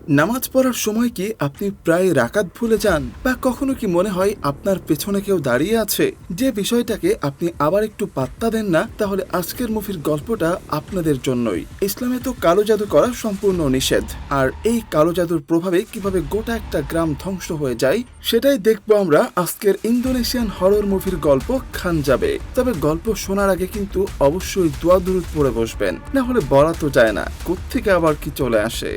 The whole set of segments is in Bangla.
নামাজ পড়ার সময় কি আপনি প্রায় রাকাত ভুলে যান, বা কখনো কি মনে হয় আপনার পেছনে কেউ দাঁড়িয়ে আছে? যে বিষয়টাকে আপনি আবার একটু পাত্তা দেন না, তাহলে আজকের মুভির গল্পটা আপনাদের জন্যই। ইসলামে তো কালো জাদু করা সম্পূর্ণ নিষেধ, আর এই কালো জাদুর প্রভাবে কিভাবে গোটা একটা গ্রাম ধ্বংস হয়ে যায় সেটাই দেখবো আমরা আজকের ইন্দোনেশিয়ান হরর মুভির গল্প খান যাবে। তবে গল্প শোনার আগে কিন্তু অবশ্যই দোয়া দুরূদ পড়ে বসবেন, না হলে বলা তো যায় না কোত্থেকে আবার কি চলে আসে।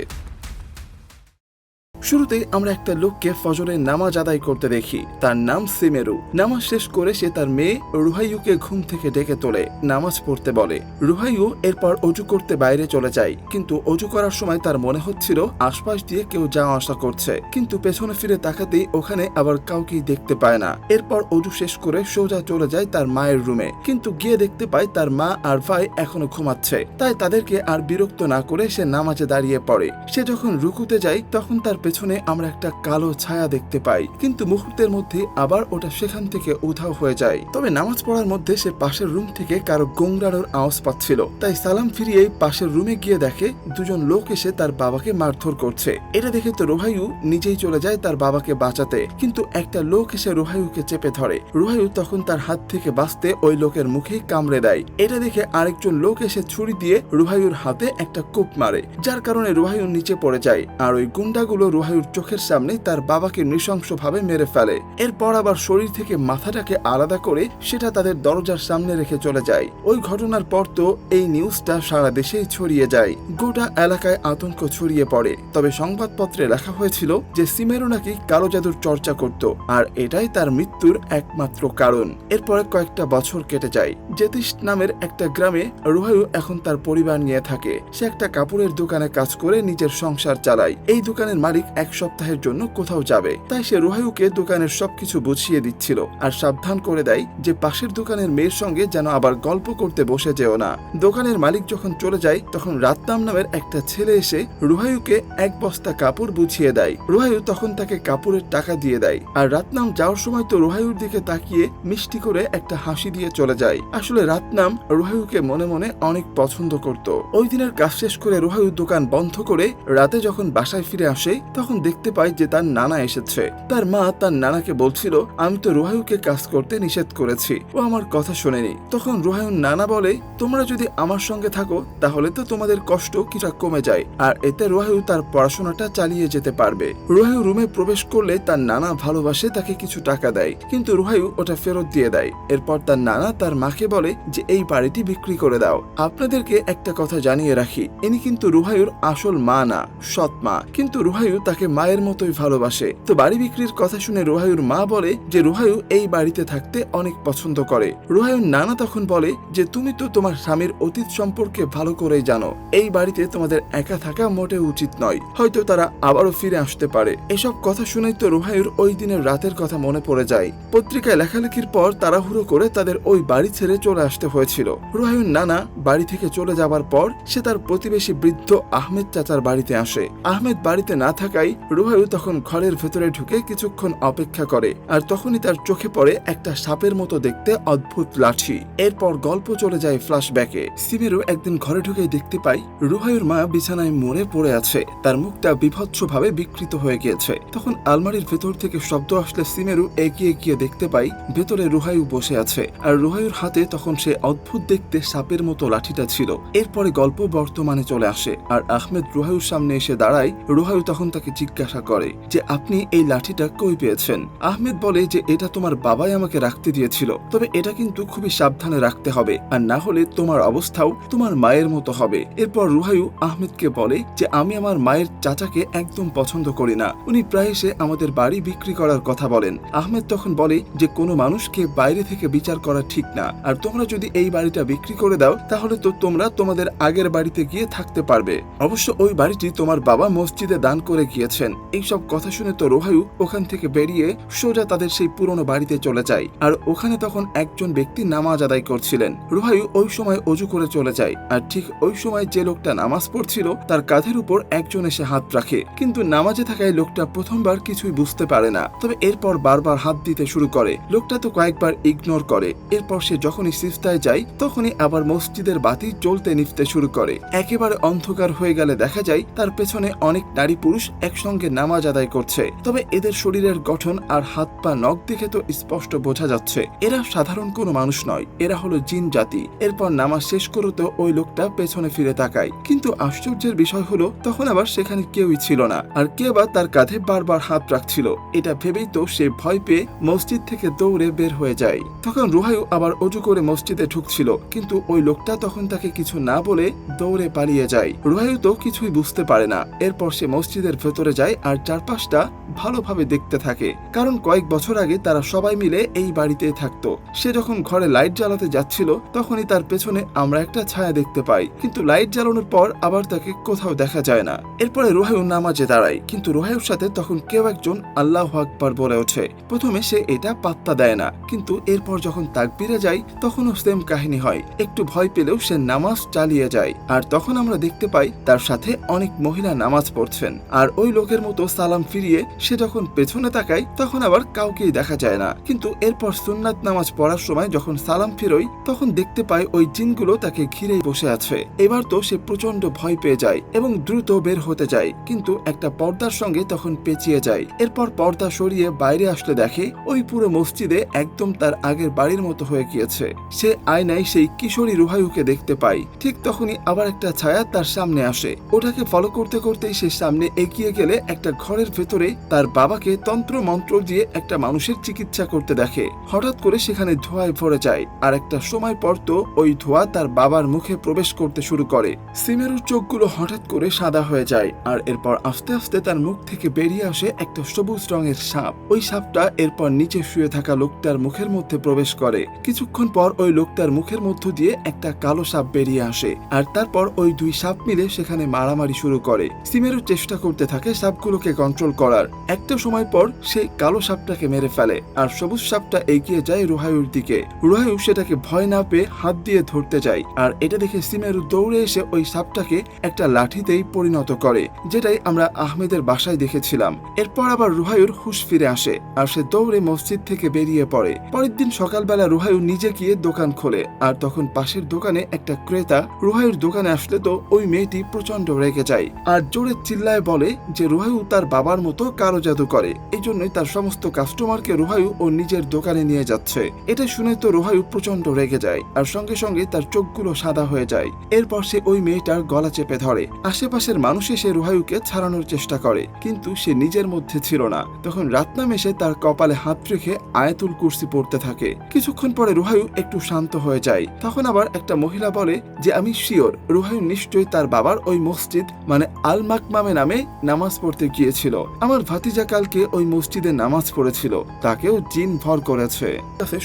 শুরুতেই আমরা একটা লোককে ফজরের নামাজ আদায় করতে দেখি। তার নাম সিমেরু। নামাজ শেষ করে সে তার মেয়ে রুহাইয়ুকে ঘুম থেকে ডেকে তোলে, নামাজ পড়তে বলে। রুহাইয়ু এরপর অজু করতে বাইরে চলে যায়, কিন্তু অজু করার সময় তার মনে হচ্ছিল আশপাশ দিয়ে কেউ যাওয়া আসা করছে, কিন্তু পেছনে ফিরে তাকাতেই ওখানে আবার কাউকেই দেখতে পায় না। এরপর অজু শেষ করে সোজা চলে যায় তার মায়ের রুমে, কিন্তু গিয়ে দেখতে পায় তার মা আর ভাই এখনো ঘুমাচ্ছে। তাই তাদেরকে আর বিরক্ত না করে সে নামাজে দাঁড়িয়ে পড়ে। সে যখন রুকুতে যায় তখন তার পেছনে আমরা একটা কালো ছায়া দেখতে পাই, কিন্তু মুহূর্তের মধ্যে আবার ওটা সেখান থেকে উধাও হয়ে যায়। তবে নামাজ পড়ার মধ্যে সে পাশের রুম থেকে কারো গোংরানোর আওয়াজ পাচ্ছিল, তাই সালাম ফিরিয়ে পাশের রুমে গিয়ে দেখে দুজন লোক এসে তার বাবাকে মারধর করছে। এটা দেখে তো রুহাইয়ু নিজেই চলে যায় তার বাবাকে বাঁচাতে, কিন্তু একটা লোক এসে রুহাইয়ুকে চেপে ধরে। রুহাইয়ু তখন তার হাত থেকে বাঁচতে ওই লোকের মুখেই কামড়ে দেয়। এটা দেখে আরেকজন লোক এসে ছুরি দিয়ে রুহাইয়ুর হাতে একটা কোপ মারে, যার কারণে রুহাইয়ু নিচে পড়ে যায়। আর ওই গুন্ডাগুলো রুহাইয়ুর চোখের সামনে তার বাবাকে নৃশংসভাবে মেরে ফেলে। এরপর আবার শরীর থেকে মাথাটাকে আলাদা করে সেটা তাদের দরজার সামনে রেখে চলে যায়। ওই ঘটনার পর তো এই নিউজটা সারা দেশেই ছড়িয়ে যায়, গোটা এলাকায় আতঙ্ক ছড়িয়ে পড়ে। তবে সংবাদপত্রে লেখা হয়েছিল যে সিমেরু নাকি কালো জাদুর চর্চা করত, আর এটাই তার মৃত্যুর একমাত্র কারণ। এরপরে কয়েকটা বছর কেটে যায়। জেতিস নামের একটা গ্রামে রুহাইয়ু এখন তার পরিবার নিয়ে থাকে। সে একটা কাপড়ের দোকানে কাজ করে নিজের সংসার চালায়। এই দোকানের মালিক এক সপ্তাহের জন্য কোথাও যাবে, তাই সে রুহাইয়ুকে দোকানের সবকিছু বুঝিয়ে দিচ্ছিল আর সাবধান করে দেয় যে পাশের দোকানের মেয়ের সঙ্গে যেন আবার গল্প করতে বসে যেও না। দোকানের মালিক যখন চলে যায় তখন রাতনাম নামের একটা ছেলে এসে রুহাইয়ুকে এক বস্তা কাপড় বুঝিয়ে দেয়। রুহাইয়ু তখন তাকে কাপড়ের টাকা দিয়ে দেয়, আর রাতনাম যাওয়ার সময় তো রুহাইয়ুর দিকে তাকিয়ে মিষ্টি করে একটা হাসি দিয়ে চলে যায়। আসলে রাতনাম রুহাইয়ুকে মনে মনে অনেক পছন্দ করত। ওই দিনের কাজ শেষ করে রুহাইয়ু দোকান বন্ধ করে রাতে যখন বাসায় ফিরে আসে তখন দেখতে পায় যে তার নানা এসেছে। তার মা তার নানাকে বলছিল, আমি তো রুহাইয়ুকে কাজ করতে নিষেধ করেছি, ও আমার কথা শোনেনি। তখন রুহাইয়ুর নানা বলে, তোমরা যদি আমার সঙ্গে থাকো তাহলে তো তোমাদের কষ্ট কিছুটা কমে যায়, আর এতে রুহাইয়ু তার পড়াশোনাটা চালিয়ে যেতে পারবে। রুহাইয়ু রুমে প্রবেশ করলে তার নানা ভালোবাসে তাকে কিছু টাকা দেয়, কিন্তু রুহাইয়ু ওটা ফেরত দিয়ে দেয়। এরপর তার নানা তার মাকে বলে যে এই বাড়িটি বিক্রি করে দাও। আপনাদেরকে একটা কথা জানিয়ে রাখি, ইনি কিন্তু রুহাইয়ুর আসল মা না, সৎ মা, কিন্তু রুহাইয়ু তাকে মায়ের মতোই ভালোবাসে। তো বাড়ি বিক্রির কথা শুনে রুহাইয়ুর মা বলে যে রুহাইয়ু এই বাড়িতে থাকতে অনেক পছন্দ করে। রুহাইয়ুর নানা তখন বলে যে তুমি তো তোমার স্বামীর অতীত সম্পর্কে ভালো করেই জানো, এই বাড়িতে তোমাদের একা থাকা মোটেও উচিত নয়, হয়তো তারা আবারও ফিরে আসতে পারে। এসব কথা শুনেই তো রুহাইয়ুর ওই দিনের রাতের কথা মনে পড়ে যায়। পত্রিকায় লেখালেখির পর তাড়াহুড়ো করে তাদের ওই বাড়ি ছেড়ে চলে আসতে হয়েছিল। রুহাইয়ুর নানা বাড়ি থেকে চলে যাবার পর সে তার প্রতিবেশী বৃদ্ধ আহমেদ চাচার বাড়িতে আসে। আহমেদ বাড়িতে না থাকায় রুহাইয়ু তখন ঘরের ভেতরে ঢুকে কিছুক্ষণ অপেক্ষা করে, আর তখনই তার চোখে পড়ে একটা সাপের মতো দেখতে অদ্ভুত লাঠি। এরপর গল্প চলে যায় ফ্ল্যাশব্যাকে। সিমেরু একদিন ঘরে ঢুকে দেখতে পাই রুহাইয়ুর মা বিছানায় মরে পড়ে আছে, তার মুখটা বিভৎসভাবে বিকৃত হয়ে গিয়েছে। তখন আলমারির ভেতর থেকে শব্দ আসলে সিমেরু এগিয়ে গিয়ে দেখতে পাই ভেতরে রুহাইয়ু বসে আছে, আর রুহাইয়ুর হাতে তখন সে অদ্ভুত দেখতে সাপের মতো লাঠিটা ছিল। এরপরে গল্প বর্তমানে চলে আসে, আর আহমেদ রুহাইয়ুর সামনে এসে দাঁড়ায়। রুহাইয়ু তখন তাকে জিজ্ঞাসা করে যে আপনি এই লাঠিটা কই পেয়েছেন? আহমেদ বলে যে এটা তোমার বাবাই আমাকে রাখতে দিয়েছিল, তবে এটা কিন্তু খুবই সাবধানে রাখতে হবে, আর না হলে তোমার অবস্থাও তোমার মায়ের মতো হবে। এরপর রুহাইয়ু আহমেদকে বলে যে আমি আমার মায়ের চাচাকে একদম পছন্দ করি না, উনি প্রায় এসে আমাদের বাড়ি বিক্রি করার কথা বলেন। আহমেদ তখন বলে যে কোনো মানুষকে বাইরে থেকে বিচার করা ঠিক না, আর তোমরা যদি এই বাড়িটা বিক্রি করে দাও তাহলে তো তোমরা তোমাদের আগের বাড়িতে গিয়ে থাকতে পারবে। অবশ্য ওই বাড়িটি তোমার বাবা মসজিদে দান করে গিয়েছেন। এইসব কথা শুনে তো রুহাইউ ওখান থেকে বেরিয়ে সোজা তাদের সেই পুরনো বাড়িতে চলে যায়। আর ওখানে তখন একজন ব্যক্তি নামাজ আদায় করছিলেন। রুহাইউ ওই সময় অজু করে চলে যায়, আর ঠিক ওই সময় যে লোকটা নামাজ পড়ছিল তার কাঁধের উপর একজন এসে হাত রাখে। কিন্তু নামাজে থাকায় লোকটা প্রথমবার কিছুই বুঝতে পারে না, তবে এরপর বারবার হাত দিতে শুরু করে। লোকটা তো কয়েকবার ইগনোর করে। এরপর সে যখনই সিজদায় যায় তখনই আবার মসজিদের বাতি জ্বলতে নিভতে শুরু করে। একেবারে অন্ধকার হয়ে গেলে দেখা যায় তার পেছনে অনেক নারী পুরুষ একসঙ্গে নামাজ আদায় করছে। তবে এদের শরীরের গঠন আর হাত পা নখ দেখে তো স্পষ্ট বোঝা যাচ্ছে এরা সাধারণ কোনো মানুষ নয়, এরা হলো জিন জাতি। এরপর নামাজ শেষ করে তো ওই লোকটা পেছনে ফিরে তাকায়, কিন্তু আশ্চর্যের বিষয় হলো তখন আবার সেখানে কেউই ছিল না, আর কে বা তার কাঁধে বারবার হাত রাখছিল। এটা ভেবেই তো সে ভয় পেয়ে মসজিদ থেকে দৌড়ে বের হয়ে যায়। তখন রুহাইউ আবার অজু করে মসজিদে ঢুকছিল, কিন্তু ওই লোকটা তখন তাকে কিছু না বলে দৌড়ে পালিয়ে যায়। রুহাইউ তো কিছুই বুঝতে পারে না। এরপর সে মসজিদের ভেতরে যায় আর চারপাশটা ভালোভাবে দেখতে থাকে, কারণ কয়েক বছর আগে তারা সবাই মিলে এই বাড়িতে থাকতো। সে যখন ঘরে লাইট জ্বালাতে যাচ্ছিল তখনই তার পেছনে আমরা একটা ছায়া দেখতে পাই, কিন্তু লাইট জ্বালানোর পর আবার তাকে কোথাও দেখা যায় না। এরপরে রুহাইউ নামাজে দাঁড়ায়, কিন্তু রুহাইউর সাথে তখন কেউ একজন আল্লাহু আকবার বলে ওঠে। প্রথমে সে এটা পাত্তা দেয় না, কিন্তু এরপর যখন তাকবীরে যায় তখনও সেম কাহিনী হয়। একটু ভয় পেলেও সে নামাজ চালিয়ে যায়। আর তখন আমরা দেখতে পাই তার সাথে অনেক মহিলা নামাজ পড়ছেন, আর ওই লোকের মতো সালাম ফিরিয়ে সে যখন পেছনে তাকায় তখন আবার কাউকেই দেখা যায় না। কিন্তু এরপর সুন্নাত নামাজ পড়ার সময় যখন সালাম ফিরোই তখন দেখতে পাই ওই জিনগুলো তাকে ঘিরেই বসে আছে। এবার তো সে প্রচন্ড ভয় পেয়ে যায় এবং দ্রুত বের হতে যায়, কিন্তু একটা পর্দার সঙ্গে তখন পেঁচিয়ে যায়। এরপর পর্দা সরিয়ে বাইরে আসলে দেখে ওই পুরো মসজিদে একদম তার আগের বাড়ির মতো হয়ে গিয়েছে। সে আয়নায় সেই কিশোরী রুহাইউকে দেখতে পায়। ঠিক তখনই আবার একটা ছায়া তার সামনে আসে। ওটাকে ফলো করতে করতেই সে সামনে এগিয়ে গেলে একটা ঘরের ভেতরে তার বাবাকে তন্ত্র মন্ত্র দিয়ে একটা মানুষের চিকিৎসা করতে দেখে। হঠাৎ করে সেখানে ধোঁয়ায় ভরে যায়, আর একটা সময় পর তো ওই ধোঁয়া তার বাবার মুখে প্রবেশ করতে শুরু করে। সিমেরুর চোখগুলো হঠাৎ করে সাদা হয়ে যায়, আর এরপর আস্তে আস্তে তার মুখ থেকে বেরিয়ে আসে একটা সবুজ রঙের সাপ। ওই সাপটা এরপর নিচে শুয়ে থাকা লোকটার মুখের মধ্যে প্রবেশ করে। কিছুক্ষণ পর ওই লোকটার মুখের মধ্য দিয়ে একটা কালো সাপ বেরিয়ে আসে, আর তারপর ওই দুই সাপ মিলে সেখানে মারামারি শুরু করে। সিমেরু চেষ্টা করতে থাকে সাপগুলোকে কন্ট্রোল করার। একটা সময় পর সেই কালো সাপটাকে মেরে ফেলে, আর সবুজ সাপটা এগিয়ে যায় রুহাইউর দিকে। রুহাইউ সেটাকে ভয় না পেয়ে হাত দিয়ে ধরতে যায়, আর এটা দেখে সিমেরু দৌড়ে এসে ওই সাপটাকে একটা লাঠিতেই পরিণত করে, যেটাই আমরা আহমেদের বাসায় দেখেছিলাম। এরপর আবার রুহাইউর হুঁশ ফিরে আসে, আর সে দৌড়ে মসজিদ থেকে বেরিয়ে পড়ে। পরের দিন সকালবেলা রুহাইউ নিজে গিয়ে দোকান খোলে, আর তখন পাশের দোকানে একটা ক্রেতা রুহাইউর দোকানে আসলে তো ওই মেয়েটি প্রচন্ড রেগে যায়, আর জোরে চিল্লায় বলে যে রুহাইউ তার বাবার মতো কালো জাদু করে, এই জন্যই তার সমস্ত কাস্টমারকে রুহাইউ ও নিজের দোকানে নিয়ে যাচ্ছে। এটা শুনে তো রুহাইউ প্রচন্ড রেগে যায়, আর সঙ্গে সঙ্গে তার চোখগুলো সাদা হয়ে যায়। এরপর সে ওই মেয়েটার গলা চেপে ধরে। আশেপাশের মানুষ এসে রুহাইউকে ছাড়ানোর চেষ্টা করে, কিন্তু সে নিজের মধ্যে ছিল না। তখন রাতনাম এসে তার কপালে হাত রেখে আয়াতুল কুরসি পড়তে থাকে। কিছুক্ষণ পরে রুহাইউ একটু শান্ত হয়ে যায়। তখন আবার একটা মহিলা বলে যে আমি শিওর রুহাইউ নিশ্চয়ই তার বাবার ওই মসজিদ মানে আল মাকমামে নামে নামাজ পড়তে গিয়েছিল। আমার ভাতিজা কালকে ওই মসজিদে নামাজ পড়েছিল, তাকেও জিন ভর করেছে।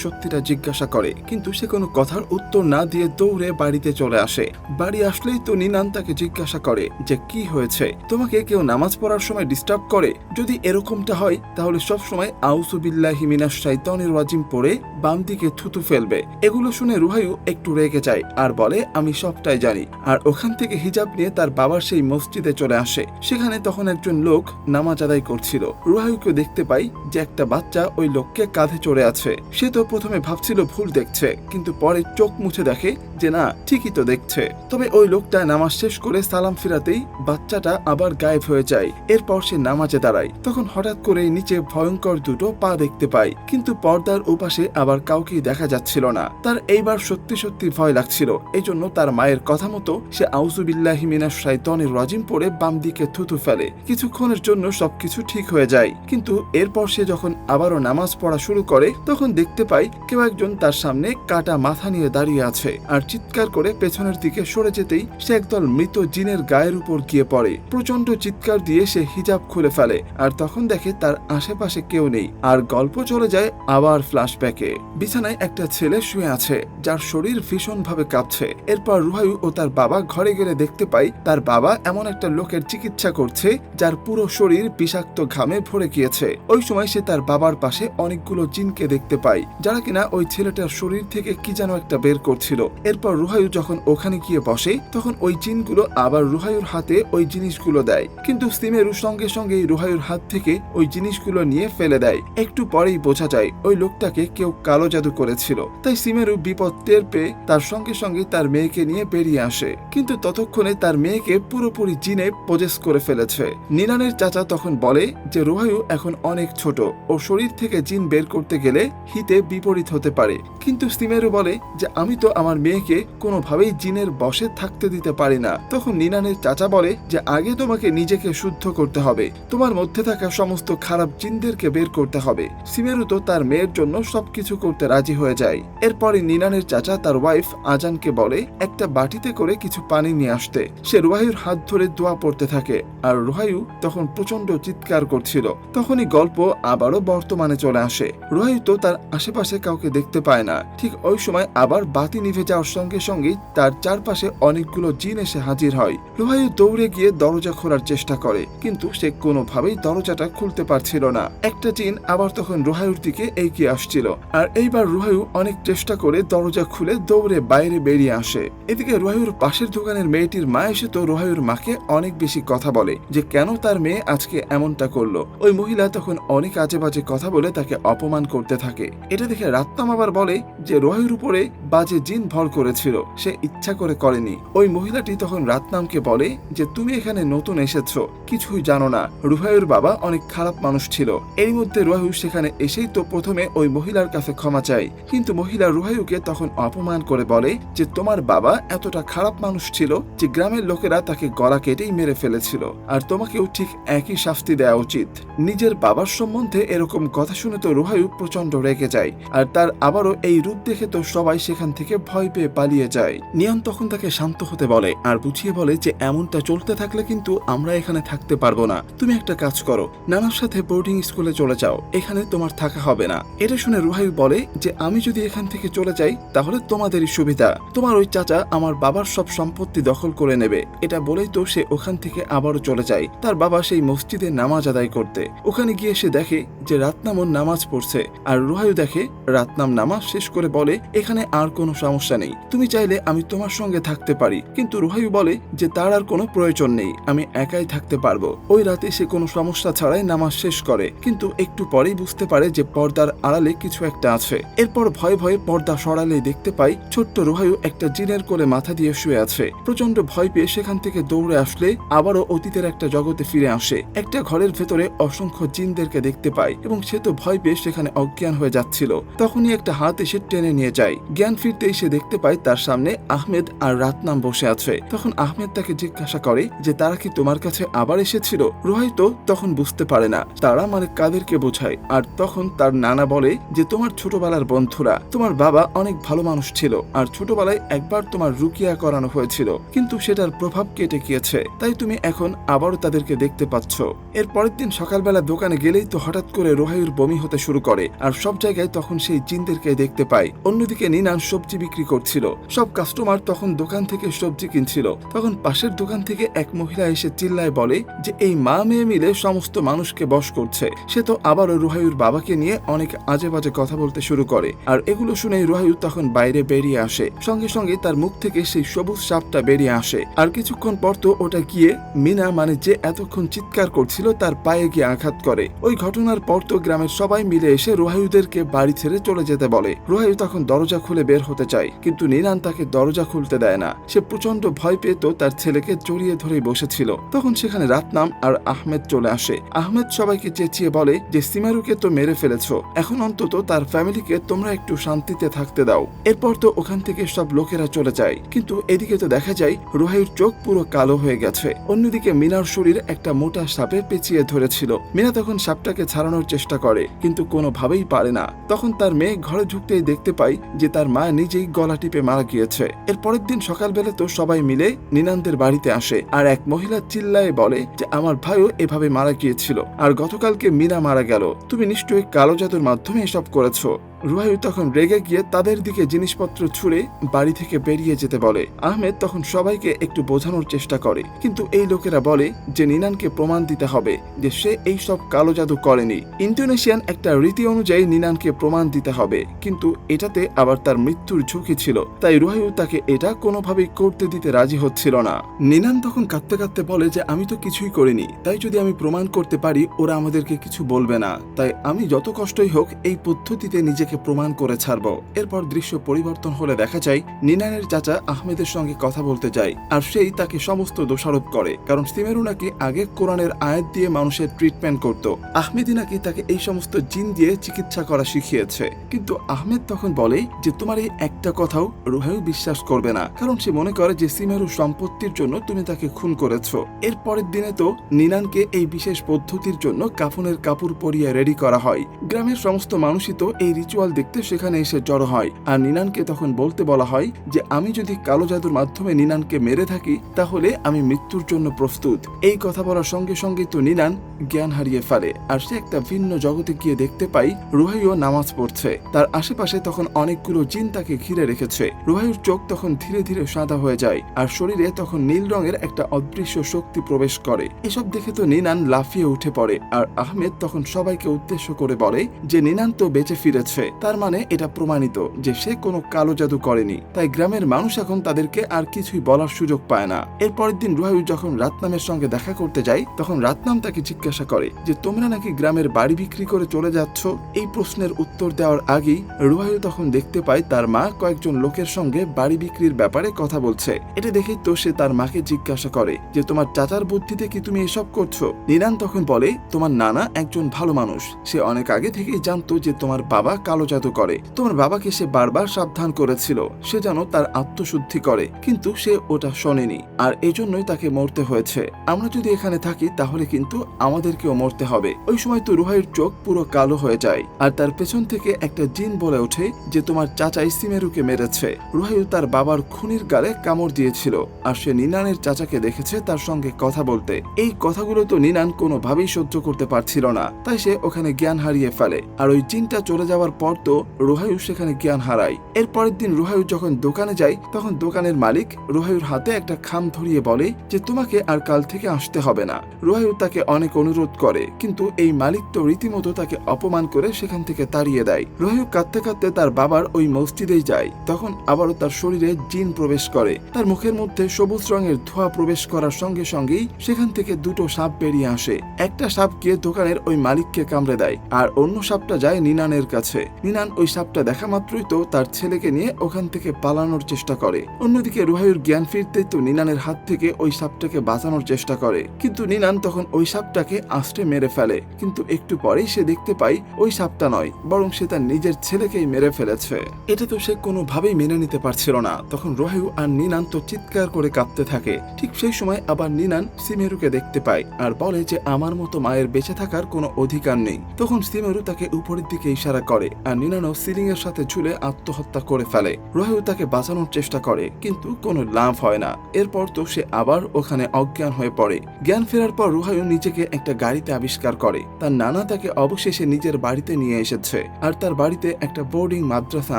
সত্যিটা জিজ্ঞাসা করে, কিন্তু সে কোনো কথার উত্তর না দিয়ে দৌড়ে বাড়িতে চলে আসে। বাড়ি আসলেই তো নিনান তাকে জিজ্ঞাসা করে যে কি হয়েছে, তোমাকে কেউ নামাজ পড়ার সময় ডিস্টার্ব করে? যদি এরকমটা হয় তাহলে সব সময় আউযু বিল্লাহি মিনাশ শাইতানির রাজিম পড়ে বাম দিকে থুতু ফেলবে। এগুলো শুনে রুহাইউ একটু রেগে যায় আর বলে আমি সবটাই জানি। আর ওখান থেকে হিজাব নিয়ে তার বাবার সেই মসজিদে চলে আসে। সেখানে তখন একজন লোক নামাজ আদায় করছিল। রুহাইউকে দেখতে পাই যে একটা বাচ্চা ওই লোককে কাঁধে চড়ে আছে। সে তো প্রথমে ভাবছিল ভুল দেখছে, কিন্তু পরে চোখ মুছে দেখে যে না, ঠিকই তো দেখছে। তবে ওই লোকটা নামাজ শেষ করে সালাম ফিরাতেই বাচ্চাটা আবার গায়েব হয়ে যায়। এরপর সে নামাজে দাঁড়ায়। তখন হঠাৎ করে নিচে ভয়ঙ্কর দুটো পা দেখতে পায়, কিন্তু পর্দার ওপাশে আবার কাউকেই দেখা যাচ্ছিল না। তার এইবার সত্যি সত্যি ভয় লাগছিল। এই জন্য তার মায়ের কথা মতো সে আউযু বিল্লাহি মিনাশ শাইতানির রাজিম পড়ে বাম দিকে থুতু ফেলে। কিছুক্ষণের জন্য সবকিছু ঠিক হয়ে যায়, কিন্তু এরপর সে যখন আবারও নামাজ পড়া শুরু করে তখন দেখতে পাই কেউ একজন তার সামনে কাটা মাথা নিয়ে দাঁড়িয়ে আছে, আর চিৎকার করে পেছনের দিকে সরে যেতেই সে একদল মৃত জিনের গায়ের উপর গিয়ে পড়ে। প্রচন্ড চিৎকার দিয়ে সে হিজাব খুলে ফেলে আর তখন দেখে তার আশেপাশে কেউ নেই। আর গল্প চলে যায় আবার ফ্ল্যাশব্যাকে। বিছানায় একটা ছেলে শুয়ে আছে যার শরীর ভীষণভাবে কাঁপছে। এরপর রুহাইউ ও তার বাবা ঘরে গেলে দেখতে পাই তার বাবা এমন একটা লোকের চিকিৎসা করছে যার পুরো শরীর বিষাক্ত ঘামে ভরে গিয়েছে। ওই সময় সে তার বাবার পাশে অনেকগুলো জিনকে দেখতে পায় যারা কিনা ওই ছেলেটার শরীর থেকে কি যেন একটা বের করছিল। এরপর রুহাইউ যখন ওখানে গিয়ে বসে তখন ওই জিনগুলো আবার রুহাইউর হাতে ওই জিনিসগুলো দেয়, কিন্তু সিমেরু সঙ্গে সঙ্গে রুহাইউর হাত থেকে ওই জিনিসগুলো নিয়ে ফেলে দেয়। একটু পরেই বোঝা যায় ওই লোকটাকে কেউ কালো জাদু করেছিল। তাই সিমেরু বিপদ টের পেয়ে তার সঙ্গে সঙ্গে তার মেয়েকে নিয়ে বেরিয়ে আসে, কিন্তু ততক্ষণে তার মেয়েকে পুরোপুরি জিনে পজেস করে ফেলেছে। নিনানের চাচা তখন বলে যে রুহাইউ এখন অনেক ছোট, ও শরীর থেকে জিন বের করতে গেলে হিতে বিপরীত হতে পারে। কিন্তু সিমেরু বলে যে আমি তো আমার মেয়েকে কোনোভাবেই জিনের বশে থাকতে দিতে পারি না। তখন নিনানের চাচা বলে যে আগে তোমাকে নিজেকে শুদ্ধ করতে হবে, তোমার মধ্যে থাকা সমস্ত খারাপ জিনদেরকে বের করতে হবে। সিমেরু তো তার মেয়ের জন্য সবকিছু করতে রাজি হয়ে যায়। এরপরে নিনানের চাচা তার ওয়াইফ আজানকে বলে একটা বাটিতে করে কিছু পানি নিয়ে আসতে। সে রুহাইউর হাত ধরে দোয়া পড়তে থাকে আর রুহাইউ তখন প্রচন্ড চিৎকার করছিল। তখনই গল্প আবারও বর্তমানে চলে আসে। রুহাইউ তো তার আশেপাশে কাউকে দেখতে পায় না। ঠিক ওই সময় আবার বাতি নিভে যাওয়ার সঙ্গে সঙ্গেই তার চারপাশে অনেকগুলো জিন এসে হাজির হয়। রুহাইউ দৌড়ে গিয়ে দরজা খোলার চেষ্টা করে, কিন্তু সে কোনোভাবেই দরজাটা খুলতে পারছিল না। একটা জিন আবার তখন রুহাইউর দিকে এগিয়ে আসছিল, আর এইবার রুহাইউ অনেক চেষ্টা করে দরজা খুলে দৌড়ে বাইরে বেরিয়ে আসে। এদিকে রুহাইউর পাশের দোকানের মেয়েটির মা এসে তো রুহাইউর মাকে অনেক বেশি কথা বলে যে কেন তার মেয়ে আজকে এমনটা করলো। ওই মহিলা তখন অনেক আজে বাজে কথা বলে তাকে অপমান করতে থাকে। এটা দেখে রাত্তাম আবার বলে যে রুহাইউর উপরে বাজে জিন ভর করেছিল, সে ইচ্ছা করে করেনি। ওই মহিলাটি তখন রাতনামকে বলে যে তুমি এখানে নতুন এসেছো, কিছুই জানো না। রুহাইউর বাবা অনেক খারাপ মানুষ ছিল। এর মধ্যে রুহাইউ সেখানে এসেই তো প্রথমে ওই মহিলার কাছে ক্ষমা চায়, কিন্তু মহিলা রুহাইউকে তখন অপমান করে বলে যে তোমার বাবা এতটা খারাপ মানুষ ছিল যে গ্রামের লোকেরা তাকে গলা কেটেই মেরে ফেলেছিল, আর তোমাকেও ঠিক একই শাস্তি দেওয়া উচিত। নিজের বাবার সম্বন্ধে এরকম কথা শুনে তো রুহাইউ প্রচন্ড রেগে যায়, আর তার আবারও এই রূপ দেখে তো সবাই সেখান থেকে ভয় পেয়ে পালিয়ে যায়। নিয়ন তখন তাকে শান্ত হতে বলে আর বুঝিয়ে বলে যে এমনটা চলতে থাকলে কিন্তু আমরা এখানে থাকতে পারবো না। তুমি একটা কাজ করো, নানার সাথে বোর্ডিং স্কুলে চলে যাও, এখানে তোমার থাকা হবে না। এটা শুনে রুহাইউ বলে যে আমি যদি এখান থেকে চলে যাই তাহলে তোমাদেরই সুবিধা, তোমার ওই চাচা আমার বাবার সব সম্পত্তি দখল করে নেবে। এটা বলেই তো সে ওখান থেকে আবারও চলে যায় তার বাবা সেই মসজিদে নামাজ আদায় করতে। ওখানে গিয়ে সে দেখে যে রাতনামও নামাজ পড়ছে, আর রুহাইউ দেখে রাতনাম নামাজ শেষ করে বলে এখানে আর কোনো সমস্যা নেই, তুমি চাইলে আমি তোমার সঙ্গে থাকতে পারি। কিন্তু রুহাইউ বলে যে তার আর কোনো প্রয়োজন নেই, আমি একাই থাকতে পারবো। ওই রাতে সে কোনো সমস্যা ছাড়াই নামাজ শেষ করে, কিন্তু একটু পরেই বুঝতে পারে যে পর্দার আড়ালে কিছু একটা আছে। এরপর ভয়ে ভয়ে পর্দা সরালেই দেখতে পাই ছোট্ট রুহাইউ একটা জিনের কোলে মাথা দিয়ে শুয়ে আছে। প্রচন্ড ভয় পেয়ে সেখান থেকে দৌড়ে আসলে আবারও অতীতের একটা জগতে ফিরে আসে। একটা ঘরের ভেতরে অসংখ্য জিনদেরকে দেখতে পায় এবং সে তো ভয় পেয়ে সেখানে অজ্ঞান হয়ে যাচ্ছিল। তখনই একটা হাত এসে টেনে নিয়ে যায়। জ্ঞান ফিরতেই সে দেখতে পায় তার সামনে আহমেদ আর রাতনাম বসে আছে। তখন আহমেদ তাকে জিজ্ঞাসা করে যে তারা কি তোমার কাছে আবার এসেছিল? রুহাইউ তো তখন বুঝতে পারে না তারা মানে কাদেরকে বোঝায়। আর তখন তার নানা বলে যে তোমার ছোটবেলার বন্ধুরা, তোমার বাবা অনেক ভালো মানুষ ছিল, আর ছোটবেলায় একবার তোমার রুকিয়া করানো হয়েছিল, কিন্তু সেটার প্রভাব কেটে গিয়েছে, তাই তুমি এখন আবারও তাদেরকে দেখতে পাচ্ছ। এর পরের দিন সকালবেলা দোকানে গেলেই তো হঠাৎ করে রুহাইউর বমি হতে শুরু করে, আর সব জায়গায় তখন সেই জিনদেরকে দেখতে পায়। অন্যদিকে নিনান সবজি বিক্রি করছিল, সব কাস্টমার তখন দোকান থেকে সবজি কিনছিল। তখন পাশের দোকান থেকে এক মহিলা এসে চিল্লায় বলে যে এই মা মেয়ে মিলে সমস্ত মানুষকে বশ করছে। সে তো আবারও রুহাইউর বাবাকে নিয়ে অনেক আজে বাজে কথা বলতে শুরু করে, আর এগুলো শুনে রুহাইউ তখন বাইরে বেরিয়ে আসে। সঙ্গে সঙ্গে তার মুখ থেকে সেই সবুজ সাপটা বেরিয়ে আসে, আর কিছুক্ষণ পর তো ওটা গিয়ে মিনা মানে যে এতক্ষণ চিৎকার করছিল তার পায়ে গিয়ে আঘাত করে। ওই ঘটনার পর তো গ্রামের সবাই মিলে এসে রুহাইউদেরকে বাড়ি ছেড়ে চলে যেতে বলে। রুহাইউ তখন দরজা খুলে বের হতে চায়, কিন্তু নিনান তাকে দরজা খুলতে দেয় না। সে প্রচন্ড ভয় পেয়ে তো তার ছেলেকে জড়িয়ে ধরে বসেছিল। তখন সেখানে রাতনাম আর আহমেদ চলে আসে। আহমেদ সবাইকে চেঁচিয়ে বলে যে সিমারুকে তো মেরে ফেলেছো, এখন অন্তত তার ফ্যামিলিকে তোমরা একটু শান্তিতে থাকতে দাও। এরপর তো ওখান থেকে সব লোকেরা চলে যায়, কিন্তু এদিকে তো দেখা যায় রুহাইউর চোখ পুরো কালো হয়ে গেছে। অন্যদিকে মিনার শরীর একটা মোটা সাপে পেঁচিয়ে ধরেছিল। মিনা তখন সাপটাকে ছাড়ানোর চেষ্টা করে, কিন্তু কোনোভাবেই পারে না। তখন তার মেয়ে ঘরে ঢুকতেই দেখতে পায় যে তার মা নিজেই গলা টিপে টিপে মারা গিয়েছে। এর পরের দিন সকালবেলা তো সবাই মিলে নিনানদের বাড়িতে আসে, আর এক মহিলা চিল্লায় বলে যে আমার ভাইও এভাবে মারা গিয়েছিল, আর গতকালকে মিনা মারা গেল। তুমি নিশ্চয়ই কালো জাদুর মাধ্যমে এসব করেছো। রুহাইউ তখন রেগে গিয়ে তাদের দিকে জিনিসপত্র ছুঁড়ে বাড়ি থেকে বেরিয়ে যেতে বলে। আহমেদ তখন সবাইকে একটু বোঝানোর চেষ্টা করে, কিন্তু এই লোকেরা বলে যে নিনানকে প্রমাণ দিতে হবে যে সে এই সব কালো জাদু করেনি। ইন্দোনেশিয়ান একটা রীতি অনুযায়ী নিনানকে প্রমাণ দিতে হবে, কিন্তু এটাতে আবার তার মৃত্যুর ঝুঁকি ছিল, তাই রুহাইউ তাকে এটা কোনোভাবেই করতে দিতে রাজি হচ্ছিল না। নিনান তখন কাঁদতে কাঁদতে বলে যে আমি তো কিছুই করিনি, তাই যদি আমি প্রমাণ করতে পারি ওরা আমাদেরকে কিছু বলবে না, তাই আমি যত কষ্টই হোক এই পদ্ধতিতে নিজেকে প্রমাণ করে ছাড়ব। এরপর দৃশ্য পরিবর্তন হলে দেখা যায় নিনানের চাচা আহমেদের সঙ্গে কথা বলতে যায়, আর সেই তাকে সমস্ত দোষারোপ করে, কারণ সিমেরু নাকি আগে কোরআনের আয়াত দিয়ে মানুষের ট্রিটমেন্ট করত। আহমেদি নাকি তাকে এই সমস্ত জিন দিয়ে চিকিৎসা করা শিখিয়েছে। কিন্তু আহমেদ তখন বলে যে তোমার এই একটা কথাও রুহাইউ বিশ্বাস করবে না, কারণ সে মনে করে যে সিমেরু সম্পত্তির জন্য তুমি তাকে খুন করেছো। এর পরের দিনে তো নিনানকে এই বিশেষ পদ্ধতির জন্য কাফনের কাপড় পরিয়ে রেডি করা হয়। গ্রামের সমস্ত মানুষই তো এই রিচুয়াল দেখতে সেখানে এসে জড়ো হয়, আর নিনানকে তখন বলতে বলা হয় যে আমি যদি কালো জাদুর মাধ্যমে নিনানকে মেরে থাকি তাহলে আমি মৃত্যুর জন্য প্রস্তুত। এই কথা বলার সঙ্গে সঙ্গে তো নিনান জ্ঞান হারিয়ে ফেলে, আর সে একটা ভিন্ন জগতে গিয়ে দেখতে পাই রুহাইউ নামাজ পড়ছে। তার আশেপাশে তখন অনেকগুলো জিন তাকে ঘিরে রেখেছে। রুহাইউর চোখ তখন ধীরে ধীরে সাদা হয়ে যায়, আর শরীরে তখন নীল রঙের একটা অদৃশ্য শক্তি প্রবেশ করে। এসব দেখে তো নিনান লাফিয়ে উঠে পড়ে, আর আহমেদ তখন সবাইকে উদ্দেশ্য করে বলে যে নিনান তো বেঁচে ফিরেছে, তার মানে এটা প্রমাণিত যে সে কোনো কালো জাদু করেনি। তাই গ্রামের মানুষ এখন তাদেরকে আর কিছুই বলার সুযোগ পায় না। এর পরের দিন রুহাইউ যখন রাতনামের সঙ্গে দেখা করতে যায়, তখন রাতনাম তাকে জিজ্ঞাসা করে যে তোমরা নাকি গ্রামের বাড়ি বিক্রি করে চলে যাচ্ছ। এই প্রশ্নের উত্তর দেওয়ার আগেই রুহাইউ তখন দেখতে পায় তার মা কয়েকজন লোকের সঙ্গে বাড়ি বিক্রির ব্যাপারে কথা বলছে। এটা দেখেই তো সে তার মাকে জিজ্ঞাসা করে যে তোমার চাচার বুদ্ধিতে কি তুমি এসব করছো। নিনান তখন বলে তোমার নানা একজন ভালো মানুষ, সে অনেক আগে থেকেই জানতো যে তোমার বাবা কালো জাদু করে। তোমার বাবাকে সে বারবার সাবধান করেছিল সে যেন তার আত্মশুদ্ধি করে, কিন্তু সে ওটা শোনেনি, আর এজন্যই তাকে মরতে হয়েছে। আমরা যদি এখানে থাকি তাহলে কিন্তু আমাদেরকেও মরতে হবে। ওই সময় তো রুহাইয়ের চোখ পুরো কালো হয়ে যায়, আর তার পেছন থেকে একটা জিন বলে ওঠে যে তোমার চাচাই সিমেরুকে মেরেছে। রুহাইউ তার বাবার খুনির গালে কামড় দিয়েছিল, আর সে নিনানের চাচাকে দেখেছে তার সঙ্গে কথা বলতে। এই কথাগুলো তো নিনান কোনোভাবেই সহ্য করতে পারছিল না, তাই সে ওখানে জ্ঞান হারিয়ে ফেলে। আর ওই জিনটা চলে যাওয়ার পর তো রুহাইউ সেখানে জ্ঞান হারায়। এর পরের দিন রুহাইউ যখন দোকানে যায়, তখন দোকানের মালিক রুহাইউর হাতে একটা খাম ধরিয়ে বলে যে তোমাকে আর কাল থেকে আসতে হবে না। রুহাইউ তাকে অনেক অনুরোধ করে, কিন্তু এই মালিক তো রীতিমতো তাকে অপমান করে সেখান থেকে তাড়িয়ে দেয়। রুহাইউ কাঁদতে কাঁদতে তার বাবার ওই মসজিদেই যায়, তখন আবারও তার শরীরে জিন প্রবেশ করে। তার মুখের মধ্যে সবুজ রঙের ধোঁয়া প্রবেশ করার সঙ্গে সঙ্গেই সেখান থেকে দুটো সাপ বেরিয়ে আসে। একটা সাপ গিয়ে দোকানের ওই মালিককে কামড়ে দেয়, আর অন্য সাপটা যায় নিনানের কাছে। নিনান ওই সাপটা দেখা মাত্রই তো তার ছেলেকে নিয়ে ওখান থেকে পালানোর চেষ্টা করে। অন্যদিকে রুহাইউর জ্ঞান ফিরতেই তো নিনানের হাত থেকে ওই সাপটাকে বাঁচানোর চেষ্টা করে, কিন্তু নিনান তখন ওই সাপটাকে আঁচড়ে মেরে ফেলে। কিন্তু একটু পরেই সে দেখতে পায় ওই সাপটা নয়, বরং সে তার নিজের ছেলেকেই মেরে ফেলেছে। এটা তো সে কোনোভাবেই মেনে নিতে পারছিল না। তখন রুহাইউ আর নিনান তো চিৎকার করে কাঁদতে থাকে। ঠিক সেই সময় আবার নিনান সিমেরুকে দেখতে পায়, আর বলে যে আমার মতো মায়ের বেঁচে থাকার কোনো অধিকার নেই। তখন সিমেরু তাকে উপরের দিকে ইশারা করে, আর নিনানও সিলিং এর সাথে ঝুলে আত্মহত্যা করে ফেলে। রুহাইউ তাকে বাঁচানোর চেষ্টা করে, কিন্তু কোনো লাভ হয় না। এরপর তো সে আবার ওখানে অজ্ঞান হয়ে পড়ে। জ্ঞান ফেরার পর রুহাইউ নিজেকে একটা গাড়িতে আবিষ্কার করে। তার নানা তাকে অবশেষে নিজের বাড়িতে নিয়ে এসেছে, আর তার বাড়িতে একটা বোর্ডিং মাদ্রাসা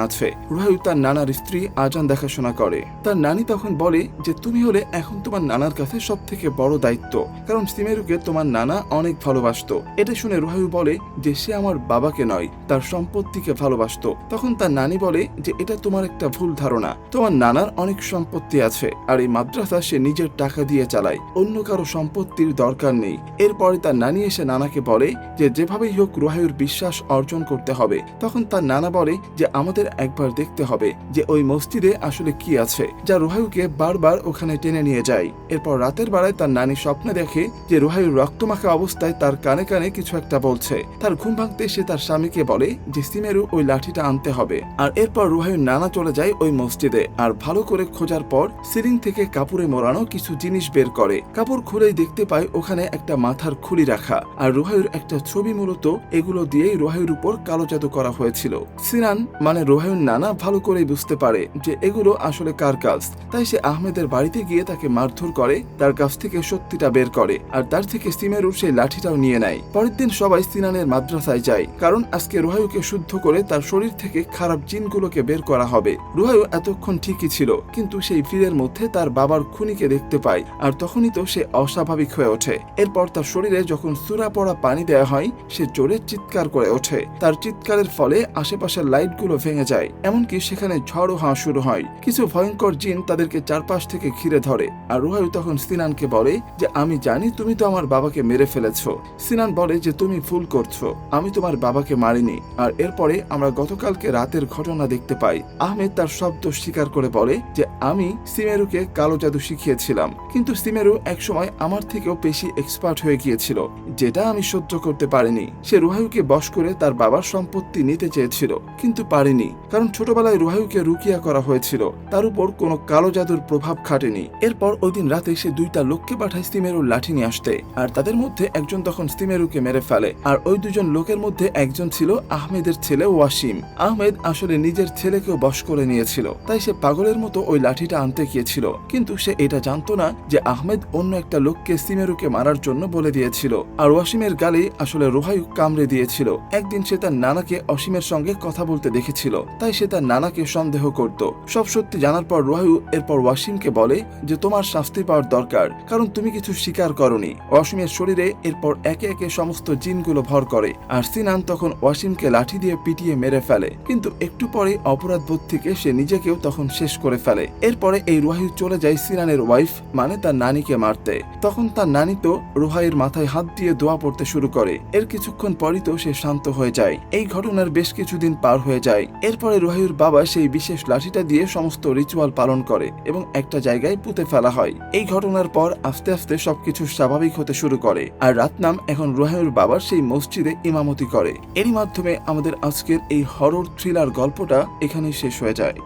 আছে। রুহাইউ তার নানার স্ত্রী আজান দেখাশোনা করে। তার নানি তখন বলে যে তুমি হলে এখন তোমার নানার কাছে সব থেকে বড় দায়িত্ব, কারণ সিমেরুকে তোমার নানা অনেক ভালোবাসতো। এটা শুনে রুহাইউ বলে যে সে আমার বাবাকে নয়, তার সম্পত্তিকে ভালোবাসতো। তখন তার নানি বলে যে এটা তোমার একটা ভুল ধারণা, তোমার নানার অনেক সম্পত্তি আছে, আর এই মাদ্রাসা সে নিজের টাকা দিয়ে চালায়, অন্য কারো সম্পত্তির দরকার নেই। এরপরে তার নানি এসে নানাকে বলে যে যেভাবেই হোক রুহাইউর বিশ্বাস অর্জন করতে হবে। তখন তার নানা বলে যে আমাদের একবার দেখতে হবে যে ওই মসজিদে আসলে কি আছে, যা রুহাইউকে বারবার ওখানে টেনে নিয়ে যায়। এরপর রাতের বেলায় তার নানি স্বপ্নে দেখে যে রুহাইউর রক্তমাখা অবস্থায় তার কানে কানে কিছু একটা বলছে। তার ঘুম ভাঙতে সে তার স্বামীকে বলে যে সিমেরু ওই লাঠিটা আনতে হবে। আর এরপর রুহাইয়ের নানা চলে যায় ওই মসজিদে আর ভালো করে খোঁজার পর সিলিং থেকে কাপড়ে মোড়ানো কিছু জিনিস বের করে। কাপড় খুলেই দেখতে পায় ওখানে একটা মাথার খুলি রাখা আর রুহাইয়ের একটা ছবি। মূলত এগুলো দিয়েই রুহাইয়ের উপর কালো জাদু করা হয়েছিল। সিনান মানে রুহাইয়ের নানা ভালো করেই বুঝতে পারে যে এগুলো আসলে কার কাজ, তাই সে আহমেদের বাড়িতে গিয়ে তাকে মারধর করে, তার কাছ থেকে সত্যিটা বের করে আর তার থেকে সিমেরুর সেই লাঠিটাও নিয়ে নেয়। পরের দিন সবাই সিনানের মাদ্রাসায় যায়, কারণ আজকে রুহাইয়ুকে শুদ্ধ করে তার শরীর থেকে খারাপ জিনগুলোকে বের করা হবে। রুহাইয়ু এতক্ষণ ঠিকই ছিল, কিন্তু সেই ভিড়ের মধ্যে তার বাবার খুনিকে দেখতে পায় আর তখনই তো সে অস্বাভাবিক হয়ে ওঠে। এরপর তার শরীরে যখন সূরা পড়া পানি দেওয়া হয় সে জোরে চিৎকার করে ওঠে। তার চিৎকারের ফলে আশেপাশের লাইটগুলো ভেঙে যায়, এমনকি সেখানে ঝড় হওয়া শুরু হয়। কিছু ভয়ঙ্কর জিন তাদেরকে চারপাশ থেকে ঘিরে ধরে আর রুহাইয়ু তখন সিনানকে বলে যে আমি জানি তুমি তো আমার বাবাকে মেরে ফেলেছো। সিনান বলে যে তুমি ভুল করছো, আমি তোমার বাবাকে মারিনি। আর এরপরে আমরা গতকালকে রাতের ঘটনা দেখতে পাই। আহমেদ তার শব্দ স্বীকার করে বলে যে আমি সিমেরুকে কালো জাদু শিখিয়েছিলাম, কিন্তু সিমেরু একসময় আমার থেকেও বেশি এক্সপার্ট হয়ে গিয়েছিল, যেটা আমি সহ্য করতে পারিনি। সে রুহাইয়ুকে বশ করে তার বাবার সম্পত্তি নিতে চেয়েছিল, কিন্তু পারেনি, কারণ ছোটবেলায় রুহাইয়ুকে রুকিয়া করা হয়েছিল, তার উপর কোনো কালো জাদুর প্রভাব খাটেনি। এরপর ওই দিন রাতে সে দুইটা লোককে পাঠায় সিমেরুর লাঠি নিয়ে আসতে, আর তাদের মধ্যে একজন তখন সিমেরুকে মেরে ফেলে। আর ওই দুজন লোকের মধ্যে একজন ছিল আহমেদের ছেলে ওয়াসিম। আহমেদ আসলে নিজের ছেলেকেও বশ করে নিয়েছিল, তাই সে পাগলের মতো ওই লাঠিটা আনতে গিয়েছিল, কিন্তু সে এটা জানতো না যে আহমেদ অন্য একটা লোককে সিমেরুকে মারার জন্য বলে দিয়েছিল। আর ওয়াসিমের গালে আসলে রুহাইয়ু কামড়ে দিয়েছিল। একদিন সে তার নানাকে অসীমের সঙ্গে কথা বলতে দেখেছিল, তাই সে তার নানাকে সন্দেহ করত। সব সত্যি জানার পর রুহাইয়ু এরপর ওয়াসিমকে বলে যে তোমার শাস্তি পাওয়ার দরকার, কারণ তুমি কিছু স্বীকার করনি। ওয়াসিমের শরীরে এরপর একে একে সমস্ত জিনগুলো ভর করে আর সিনান তখন ওয়াসিমকে লাঠি দিয়ে পিটিয়ে মেরে ফেলে, কিন্তু একটু পরে অপরাধ বোধ থেকে সে নিজেকেও তখন শেষ করে ফেলে। এরপরে এই রুহাইয়ু চলে যায় সিনানের ওয়াইফ মানে তার নানিকে মারতে। তখন তার নানি তো রুহাইয়ের মাথায় হাত দিয়ে দোয়া পড়তে শুরু করে। এর কিছুক্ষণ পরই তো সে শান্ত হয়ে যায়। এই ঘটনার বেশ কিছুদিন পার হয়ে যায়। এরপরে রুহাইয়ুর বাবা সেই বিশেষ লাঠিটা দিয়ে সমস্ত রিচুয়াল পালন করে এবং একটা জায়গায় পুঁতে ফেলা হয়। এই ঘটনার পর আস্তে আস্তে সবকিছু স্বাভাবিক হতে শুরু করে আর রাতনাম এখন রুহাইয়ুর বাবার সেই মসজিদে ইমামতি করে। এরই মাধ্যমে আমাদের আজকের এই হরর থ্রিলার গল্পটা এখানেই শেষ হয়ে যায়।